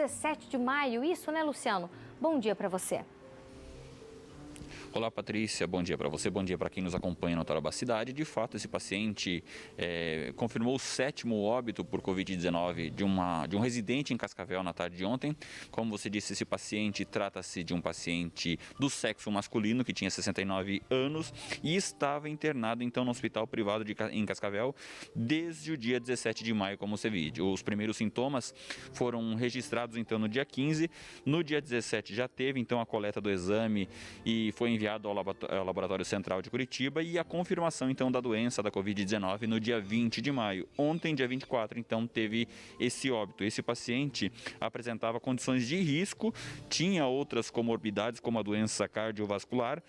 17 de maio, isso, né, Luciano? Bom dia para você. Olá, Patrícia. Bom dia para você, bom dia para quem nos acompanha no Tarobá Cidade. De fato, esse paciente confirmou o 7º óbito por Covid-19 de um residente em Cascavel na tarde de ontem. Como você disse, esse paciente trata-se de um paciente do sexo masculino que tinha 69 anos e estava internado então no hospital privado em Cascavel desde o dia 17 de maio, como você viu. Os primeiros sintomas foram registrados então no dia 15. No dia 17 já teve então a coleta do exame e foi enviado ao Laboratório Central de Curitiba e a confirmação então da doença da Covid-19 no dia 20 de maio. Ontem, dia 24, então teve esse óbito. Esse paciente apresentava condições de risco, tinha outras comorbidades como a doença cardiovascular,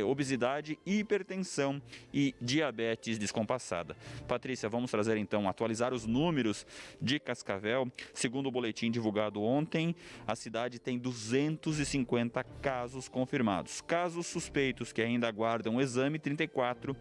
obesidade, hipertensão e diabetes descompassada. Patrícia, vamos trazer então, atualizar os números de Cascavel. Segundo o boletim divulgado ontem, a cidade tem 250 casos confirmados. Casos suspeitos que ainda aguardam o exame, 34.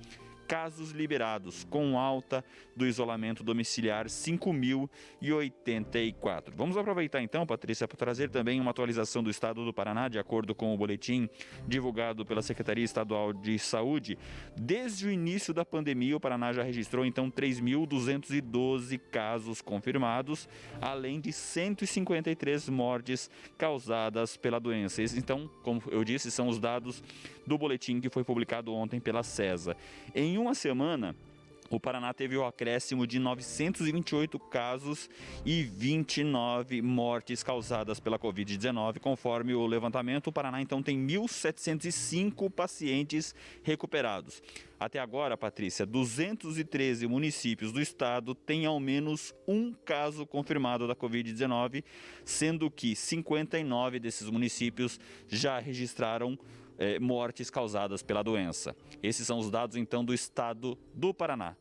Casos liberados com alta do isolamento domiciliar, 5.084. Vamos aproveitar então, Patrícia, para trazer também uma atualização do estado do Paraná, de acordo com o boletim divulgado pela Secretaria Estadual de Saúde. Desde o início da pandemia, o Paraná já registrou então 3.212 casos confirmados, além de 153 mortes causadas pela doença. Esses, então, como eu disse, são os dados do boletim que foi publicado ontem pela CESA. Em uma semana, o Paraná teve o acréscimo de 928 casos e 29 mortes causadas pela Covid-19. Conforme o levantamento, o Paraná então tem 1.705 pacientes recuperados. Até agora, Patrícia, 213 municípios do estado têm ao menos um caso confirmado da Covid-19, sendo que 59 desses municípios já registraram mortes causadas pela doença. Esses são os dados então do estado do Paraná.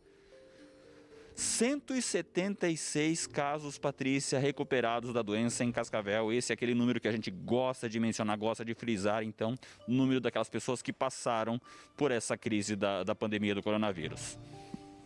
176 casos, Patrícia, recuperados da doença em Cascavel. Esse é aquele número que a gente gosta de mencionar, gosta de frisar, então, o número daquelas pessoas que passaram por essa crise da pandemia do coronavírus.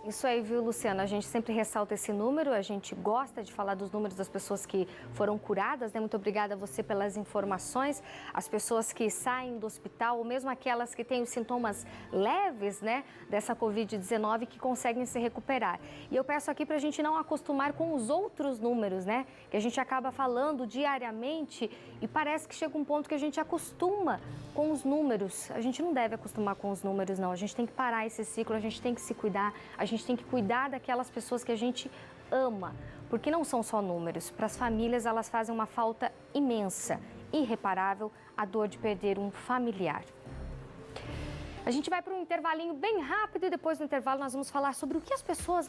Isso aí, viu, Luciana? A gente sempre ressalta esse número, a gente gosta de falar dos números das pessoas que foram curadas, né? Muito obrigada a você pelas informações. As pessoas que saem do hospital, ou mesmo aquelas que têm os sintomas leves, né, dessa Covid-19, que conseguem se recuperar. E eu peço aqui para a gente não acostumar com os outros números, né? Que a gente acaba falando diariamente e parece que chega um ponto que a gente acostuma com os números. A gente não deve acostumar com os números, não. A gente tem que parar esse ciclo, a gente tem que se cuidar, a gente tem que cuidar daquelas pessoas que a gente ama, porque não são só números. Para as famílias, elas fazem uma falta imensa, irreparável, a dor de perder um familiar. A gente vai para um intervalinho bem rápido e depois do intervalo nós vamos falar sobre o que as pessoas mais